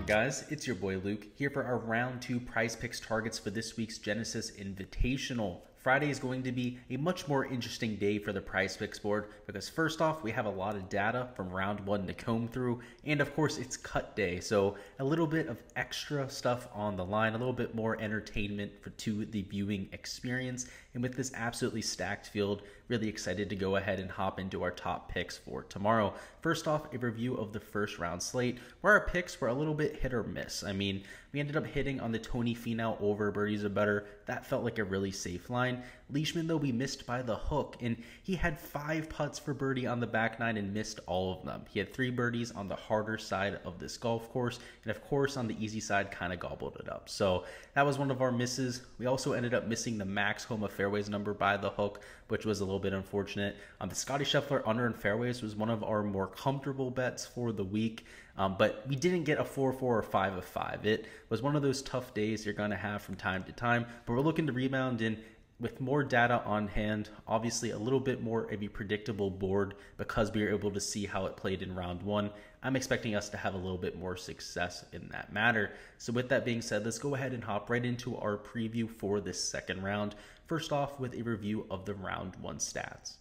guys? It's your boy Luke here for our round 2 prize picks targets for this week's Genesis Invitational. Friday is going to be a much more interesting day for the prize picks board because first off, we have a lot of data from round 1 to comb through, and of course it's cut day, so a little bit of extra stuff on the line, a little bit more entertainment to the viewing experience. And with this absolutely stacked field, really excited to go ahead and hop into our top picks for tomorrow. First off, a review of the first round slate, where our picks were a little bit hit or miss. I mean, we ended up hitting on the Tony Finau over birdies or better. That felt like a really safe line. Leishman, though, we missed by the hook, and he had 5 putts for birdie on the back nine and missed all of them. He had 3 birdies on the harder side of this golf course, and of course on the easy side kind of gobbled it up. So that was one of our misses. We also ended up missing the max home of fairways number by the hook, which was a little bit unfortunate. The Scotty Scheffler under and fairways was one of our more comfortable bets for the week, but we didn't get a 4-4 or 5 of 5. It was one of those tough days you're going to have from time to time, but we're looking to rebound in with more data on hand, obviously a little bit more of a predictable board because we were able to see how it played in round 1. I'm expecting us to have a little bit more success in that matter. So with that being said, let's go ahead and hop right into our preview for this second round. First off, with a review of the round 1 stats.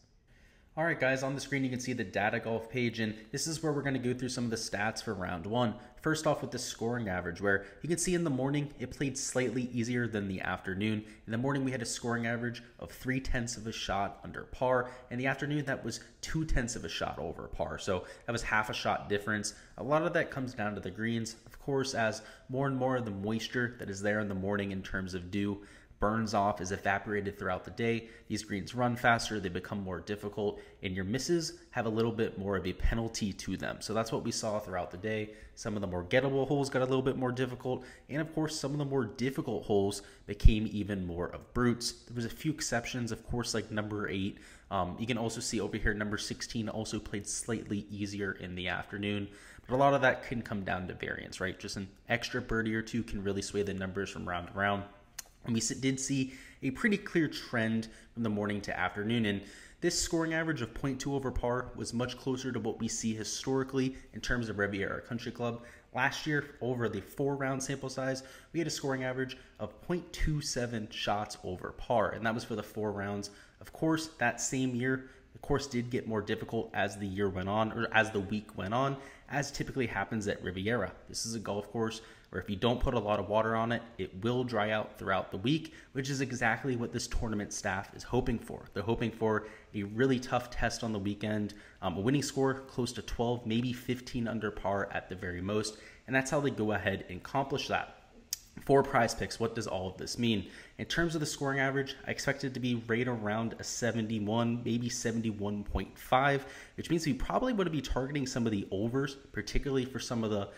All right, guys, on the screen, you can see the data golf page, and this is where we're going to go through some of the stats for round 1. First off with the scoring average, where you can see in the morning, it played slightly easier than the afternoon. In the morning, we had a scoring average of 0.3 of a shot under par. In the afternoon, that was 0.2 of a shot over par. So that was half a shot difference. A lot of that comes down to the greens. Of course, as more and more of the moisture that is there in the morning in terms of dew burns off, is evaporated throughout the day, these greens run faster, they become more difficult, and your misses have a little bit more of a penalty to them. So that's what we saw throughout the day. Some of the more gettable holes got a little bit more difficult, and of course some of the more difficult holes became even more of brutes. There was a few exceptions, of course, like number 8. You can also see over here number 16 also played slightly easier in the afternoon, but a lot of that can come down to variance, right? Just an extra birdie or two can really sway the numbers from round to round. And we did see a pretty clear trend from the morning to afternoon, and this scoring average of 0.2 over par was much closer to what we see historically in terms of Riviera Country Club. Last year, over the 4-round sample size, we had a scoring average of 0.27 shots over par, and that was for the 4 rounds. Of course, that same year, the course did get more difficult as the year went on, or as the week went on, as typically happens at Riviera. This is a golf course where if you don't put a lot of water on it, it will dry out throughout the week, which is exactly what this tournament staff is hoping for. They're hoping for a really tough test on the weekend, a winning score close to 12, maybe 15 under par at the very most, and that's how they go ahead and accomplish that. For prize picks, what does all of this mean? In terms of the scoring average, I expect it to be right around a 71, maybe 71.5, which means we probably want to be targeting some of the overs, particularly for some of the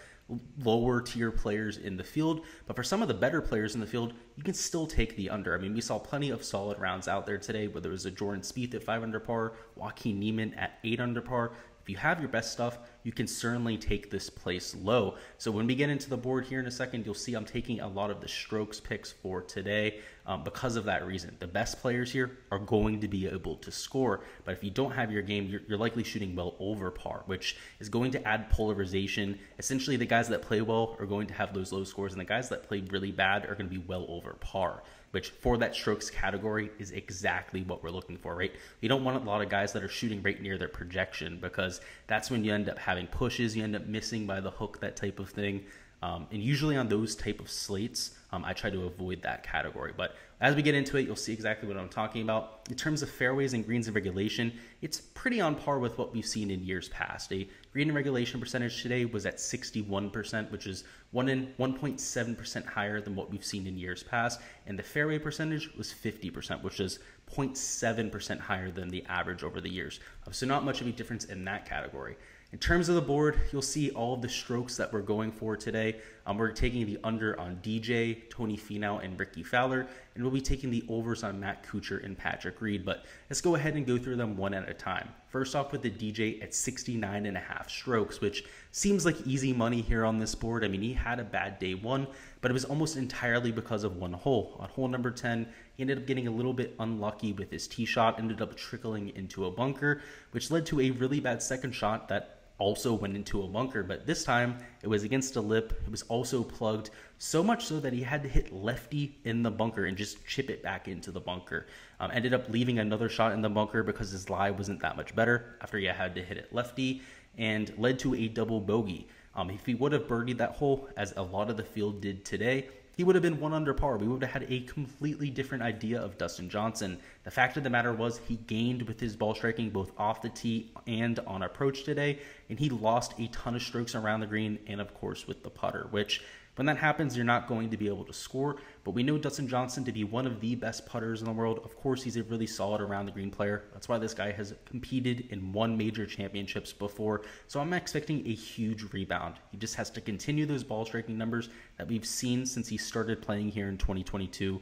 lower tier players in the field. But for some of the better players in the field, you can still take the under. I mean, we saw plenty of solid rounds out there today, whether it was a Jordan Spieth at 5 under par, Joaquin Niemann at 8 under par. If you have your best stuff, you can certainly take this place low. So when we get into the board here in a second, you'll see I'm taking a lot of the strokes picks for today because of that reason. The best players here are going to be able to score, but if you don't have your game, you're likely shooting well over par, which is going to add polarization. Essentially, the guys that play well are going to have those low scores, and the guys that play really bad are going to be well over par, which for that strokes category is exactly what we're looking for, right? We don't want a lot of guys that are shooting right near their projection, because that's when you end up having pushes, you end up missing by the hook, that type of thing. And usually on those type of slates, I try to avoid that category. But as we get into it, you'll see exactly what I'm talking about. In terms of fairways and greens in regulation, it's pretty on par with what we've seen in years past. A green in regulation percentage today was at 61%, which is 1.7% higher than what we've seen in years past. And the fairway percentage was 50%, which is 0.7% higher than the average over the years. So not much of a difference in that category. In terms of the board, you'll see all of the strokes that we're going for today. We're taking the under on DJ, Tony Finau, and Ricky Fowler, and we'll be taking the overs on Matt Kuchar and Patrick Reed. But let's go ahead and go through them one at a time. First off with the DJ at 69.5 strokes, which seems like easy money here on this board. I mean, he had a bad day 1, but it was almost entirely because of one hole. On hole number 10, he ended up getting a little bit unlucky with his tee shot, ended up trickling into a bunker, which led to a really bad second shot that also went into a bunker, but this time it was against a lip. It was also plugged, so much so that he had to hit lefty in the bunker and just chip it back into the bunker. Ended up leaving another shot in the bunker because his lie wasn't that much better after he had to hit it lefty, and led to a double bogey. If he would have birdied that hole, as a lot of the field did today, he would have been 1 under par. We would have had a completely different idea of Dustin Johnson. The fact of the matter was he gained with his ball striking both off the tee and on approach today, and he lost a ton of strokes around the green and, of course, with the putter, which when that happens, you're not going to be able to score. But we know Dustin Johnson to be one of the best putters in the world. Of course, he's a really solid around the green player. That's why this guy has competed in 1 major championships before. So I'm expecting a huge rebound. He just has to continue those ball striking numbers that we've seen since he started playing here in 2022.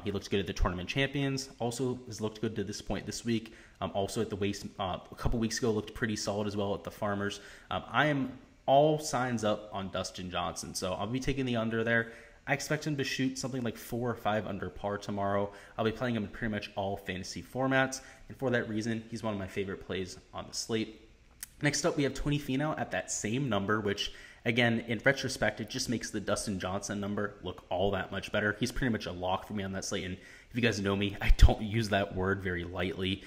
He looks good at the tournament champions. Also has looked good to this point this week. Also at the Waste a couple weeks ago, looked pretty solid as well at the Farmers. I am all signs up on Dustin Johnson, so I'll be taking the under there. I expect him to shoot something like 4 or 5 under par tomorrow. I'll be playing him in pretty much all fantasy formats, and for that reason, he's one of my favorite plays on the slate. Next up, we have Tony Finau at that same number, which, again, in retrospect, it just makes the Dustin Johnson number look all that much better. He's pretty much a lock for me on that slate, and if you guys know me, I don't use that word very lightly.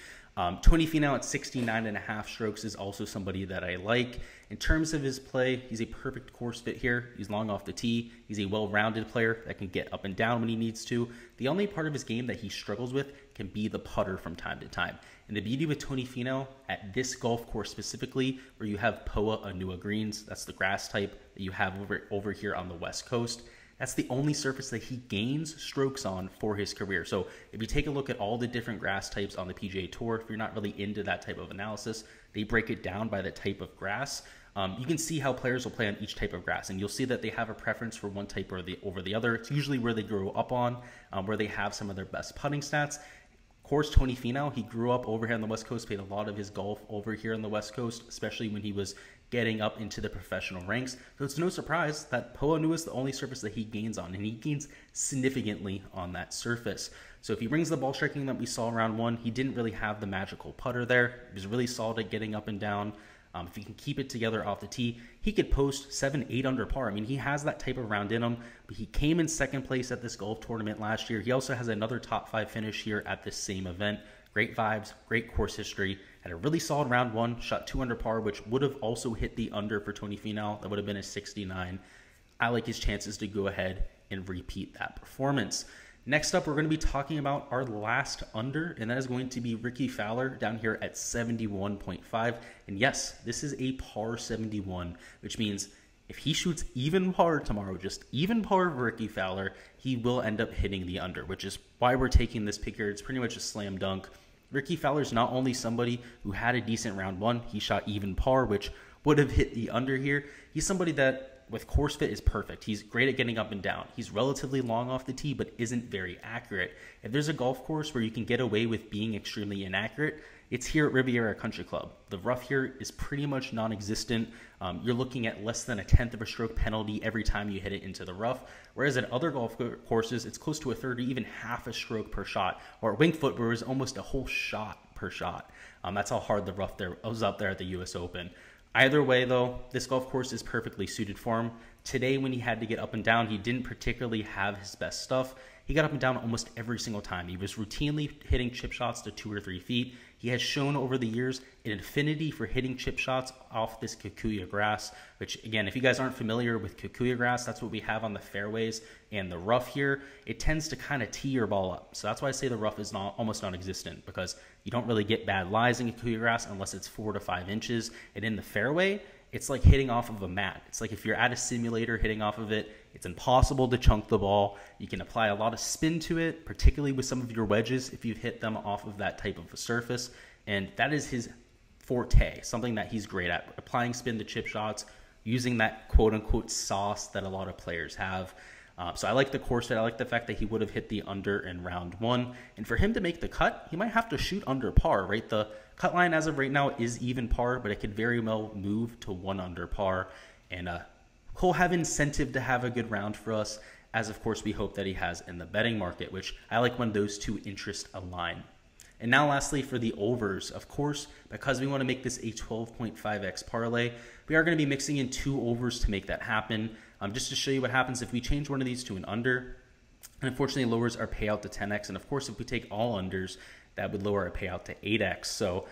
Tony Finau at 69.5 strokes is also somebody that I like. In terms of his play, he's a perfect course fit here. He's long off the tee. He's a well-rounded player that can get up and down when he needs to. The only part of his game that he struggles with can be the putter from time to time. And the beauty with Tony Finau at this golf course specifically, where you have POA Anua greens, that's the grass type that you have over here on the West Coast, that's the only surface that he gains strokes on for his career. So if you take a look at all the different grass types on the PGA Tour, if you're not really into that type of analysis, they break it down by the type of grass. You can see how players will play on each type of grass, and you'll see that they have a preference for one type over the other. It's usually where they grow up on, where they have some of their best putting stats. Of course, Tony Finau, he grew up over here on the West Coast, played a lot of his golf over here on the West Coast, especially when he was getting up into the professional ranks. So it's no surprise that POA Anua is the only surface that he gains on, and he gains significantly on that surface. So if he brings the ball striking that we saw round 1, he didn't really have the magical putter there. He was really solid at getting up and down. If he can keep it together off the tee, he could post 7, 8 under par. I mean, he has that type of round in him, but he came in second place at this golf tournament last year. He also has another top 5 finish here at this same event. Great vibes, great course history. Had a really solid round 1, shot 2 under par, which would have also hit the under for Tony Finau. That would have been a 69. I like his chances to go ahead and repeat that performance. Next up, we're going to be talking about our last under, and that is going to be Rickie Fowler down here at 71.5. And yes, this is a par 71, which means if he shoots even par tomorrow, just even par for Rickie Fowler, he will end up hitting the under, which is why we're taking this pick here. It's pretty much a slam dunk. Rickie Fowler is not only somebody who had a decent round 1, he shot even par, which would have hit the under here. He's somebody that with course fit is perfect. He's great at getting up and down. He's relatively long off the tee, but isn't very accurate. If there's a golf course where you can get away with being extremely inaccurate, it's here at Riviera Country Club. The rough here is pretty much non-existent. You're looking at less than 1/10 of a stroke penalty every time you hit it into the rough. Whereas at other golf courses, it's close to a third or even half a stroke per shot. Or at Winged Foot, where it's almost a whole shot per shot. That's how hard the rough there was up there at the US Open. Either way, though, this golf course is perfectly suited for him. Today, when he had to get up and down, he didn't particularly have his best stuff. He got up and down almost every single time. He was routinely hitting chip shots to 2 or 3 feet. He has shown over the years an affinity for hitting chip shots off this Kikuyu grass, which, again, if you guys aren't familiar with Kikuyu grass, that's what we have on the fairways and the rough here. It tends to kind of tee your ball up. So that's why I say the rough is almost non-existent, because you don't really get bad lies in Kikuyu grass unless it's 4 to 5 inches. And in the fairway, it's like hitting off of a mat. It's like if you're at a simulator hitting off of it, it's impossible to chunk the ball. You can apply a lot of spin to it, particularly with some of your wedges if you've hit them off of that type of a surface. And that is his forte, something that he's great at, applying spin to chip shots, using that quote-unquote sauce that a lot of players have. So I like the course fit. I like the fact that he would have hit the under in round 1. And for him to make the cut, he might have to shoot under par, right? The cut line as of right now is even par, but it could very well move to 1 under par. And he'll have incentive to have a good round for us, as of course we hope that he has in the betting market, which I like when those two interests align. And now lastly, for the overs, of course, because we want to make this a 12.5x parlay, we are going to be mixing in 2 overs to make that happen. Just to show you what happens if we change one of these to an under, and unfortunately lowers our payout to 10x. And of course, if we take all unders, that would lower our payout to 8x. So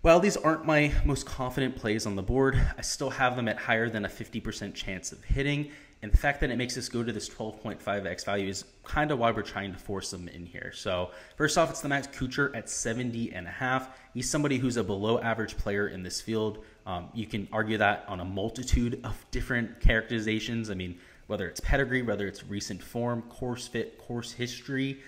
while these aren't my most confident plays on the board, I still have them at higher than a 50% chance of hitting. And the fact that it makes us go to this 12.5x value is kind of why we're trying to force them in here. So first off, it's the Max Kuchar at 70.5. He's somebody who's a below average player in this field. You can argue that on a multitude of different characterizations. I mean, whether it's pedigree, whether it's recent form, course fit, course history,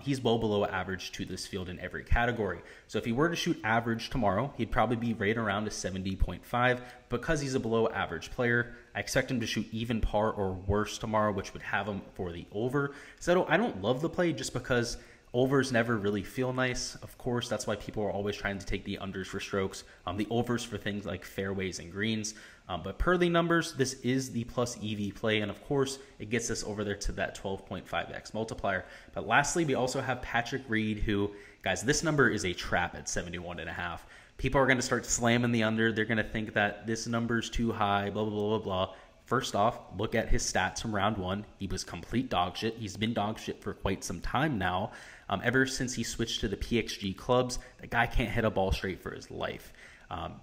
he's well below average to this field in every category. So if he were to shoot average tomorrow, he'd probably be right around a 70.5. Because he's a below average player, I expect him to shoot even par or worse tomorrow, which would have him for the over. So I don't love the play just because overs never really feel nice. Of course, that's why people are always trying to take the unders for strokes, the overs for things like fairways and greens. But per the numbers, this is the plus EV play. And of course, it gets us over there to that 12.5x multiplier. But lastly, we also have Patrick Reed, who, guys, this number is a trap at 71.5. People are going to start slamming the under. They're going to think that this number's too high, blah, blah, blah, blah, blah. First off, look at his stats from round 1. He was complete dog shit. He's been dog shit for quite some time now. Ever since he switched to the PXG clubs, the guy can't hit a ball straight for his life.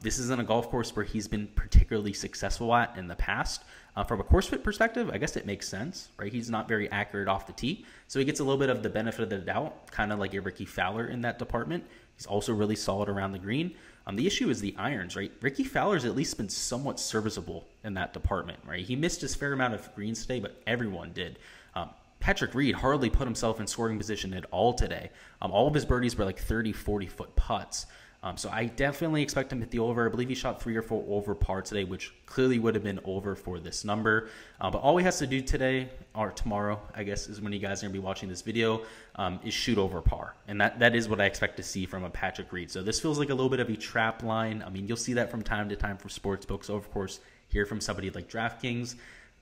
This isn't a golf course where he's been particularly successful at in the past. From a course fit perspective, I guess it makes sense, right? He's not very accurate off the tee, so he gets a little bit of the benefit of the doubt, kind of like a Ricky Fowler in that department. He's also really solid around the green. The issue is the irons, right? Ricky Fowler's at least been somewhat serviceable in that department, right? He missed his fair amount of greens today, but everyone did. Patrick Reed hardly put himself in scoring position at all today. All of his birdies were like 30, 40-foot putts. So I definitely expect him to hit the over. I believe he shot 3 or 4 over par today, which clearly would have been over for this number. But all he has to do today, or tomorrow, I guess, is when you guys are going to be watching this video, is shoot over par. And that is what I expect to see from a Patrick Reed. So this feels like a little bit of a trap line. I mean, you'll see that from time to time from sportsbooks. So, of course, hear from somebody like DraftKings.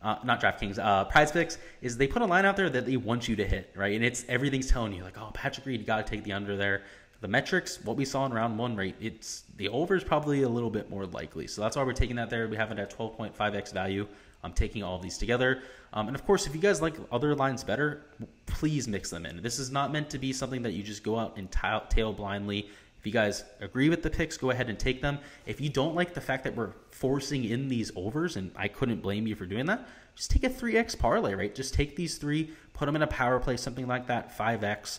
Not DraftKings, Prize Picks, is they put a line out there that they want you to hit, right? And everything's telling you, like, oh, Patrick Reed, you got to take the under there. The metrics, what we saw in round 1, right, it's the over is probably a little bit more likely. So that's why we're taking that there. We have it at 12.5x value. I'm taking all of these together. And of course, if you guys like other lines better, please mix them in. This is not meant to be something that you just go out and tail blindly. If you guys agree with the picks, go ahead and take them. If you don't like the fact that we're forcing in these overs, and I couldn't blame you for doing that, just take a 3x parlay, right? Just take these 3, put them in a power play, something like that, 5x.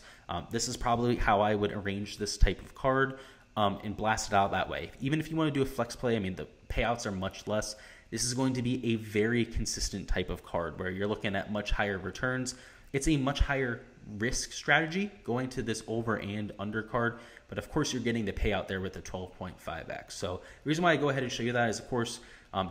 This is probably how I would arrange this type of card and blast it out that way. Even if you want to do a flex play, I mean, the payouts are much less. This is going to be a very consistent type of card where you're looking at much higher returns. It's a much higher risk strategy going to this over and under card, but of course you're getting the payout there with the 12.5x. So the reason why I go ahead and show you that is, of course,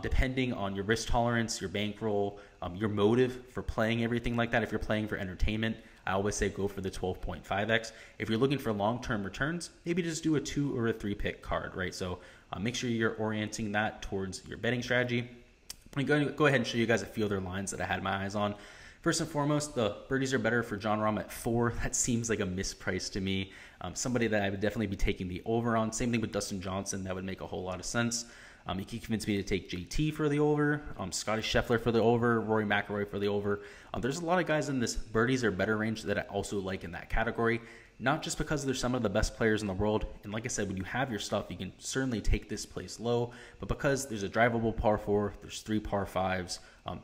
depending on your risk tolerance, your bankroll, your motive for playing everything like that. If you're playing for entertainment, I always say go for the 12.5x. If you're looking for long-term returns, maybe just do a 2 or a 3 pick card, right? So make sure you're orienting that towards your betting strategy. I'm going to go ahead and show you guys a few other lines that I had my eyes on. First and foremost, the birdies are better for Jon Rahm at 4. That seems like a misprice to me. Somebody that I would definitely be taking the over on. Same thing with Dustin Johnson. That would make a whole lot of sense. He can convince me to take JT for the over, Scotty Scheffler for the over, Rory McIlroy for the over. There's a lot of guys in this birdies are better range that I also like in that category. Not just because they're some of the best players in the world. And like I said, when you have your stuff, you can certainly take this place low. But because there's a drivable par 4, there's 3 par 5s,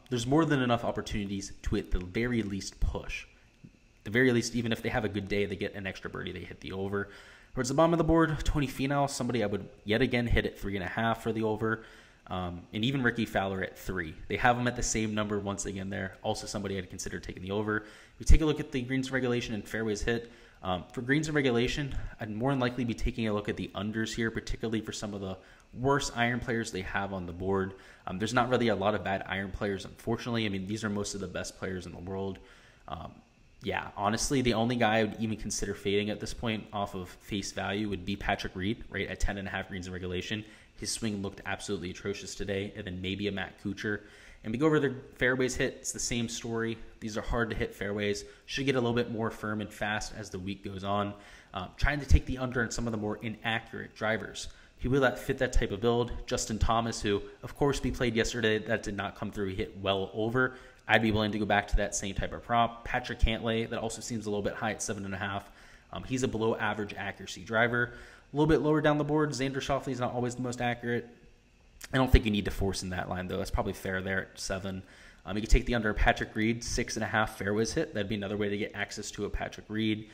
there's more than enough opportunities to at the very least push. At the very least, even if they have a good day, they get an extra birdie, they hit the over. Towards the bottom of the board, Tony Finau, somebody I would yet again hit at 3.5 for the over. And even Ricky Fowler at 3. They have them at the same number once again there. Also somebody I'd consider taking the over. If we take a look at the greens regulation and fairways hit, for greens and regulation, I'd more than likely be taking a look at the unders here, particularly for some of the worst iron players they have on the board. There's not really a lot of bad iron players, unfortunately. I mean, these are most of the best players in the world. Yeah, honestly, the only guy I would even consider fading at this point off of face value would be Patrick Reed, right, at 10.5 greens in regulation. His swing looked absolutely atrocious today, and then maybe a Matt Kuchar. And we go over the fairways hit, it's the same story. These are hard to hit fairways. Should get a little bit more firm and fast as the week goes on. Trying to take the under on some of the more inaccurate drivers. People that fit that type of build, Justin Thomas, who, of course, we played yesterday, that did not come through. He hit well over. I'd be willing to go back to that same type of prop. Patrick Cantlay, that also seems a little bit high at 7.5. He's a below average accuracy driver. A little bit lower down the board. Xander Schauffele is not always the most accurate. I don't think you need to force in that line, though. That's probably fair there at 7. You can take the under Patrick Reed, 6.5 fairways hit. That'd be another way to get access to a Patrick Reed.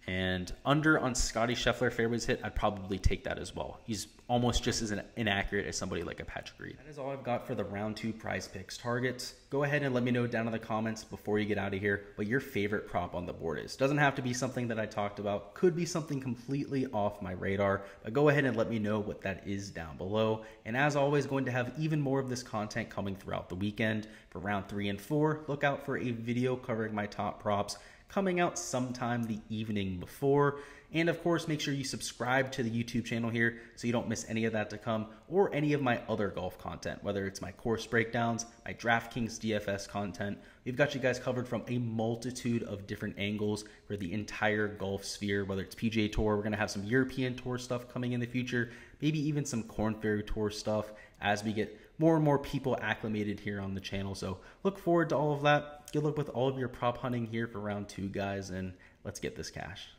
And under on Scotty Scheffler fairways hit, I'd probably take that as well. He's almost just as inaccurate as somebody like a Patrick Reed. That is all I've got for the round 2 prize picks targets. Go ahead and let me know down in the comments before you get out of here what your favorite prop on the board is. Doesn't have to be something that I talked about. Could be something completely off my radar. But go ahead and let me know what that is down below. And as always, going to have even more of this content coming throughout the weekend. For round 3 and 4, look out for a video covering my top props coming out sometime the evening before. And of course, make sure you subscribe to the YouTube channel here so you don't miss any of that to come, or any of my other golf content, whether it's my course breakdowns, my DraftKings DFS content. We've got you guys covered from a multitude of different angles for the entire golf sphere, whether it's PGA Tour. We're going to have some European Tour stuff coming in the future, maybe even some Korn Ferry Tour stuff as we get more and more people acclimated here on the channel. So look forward to all of that. Good luck with all of your prop hunting here for round 2, guys, and let's get this cash.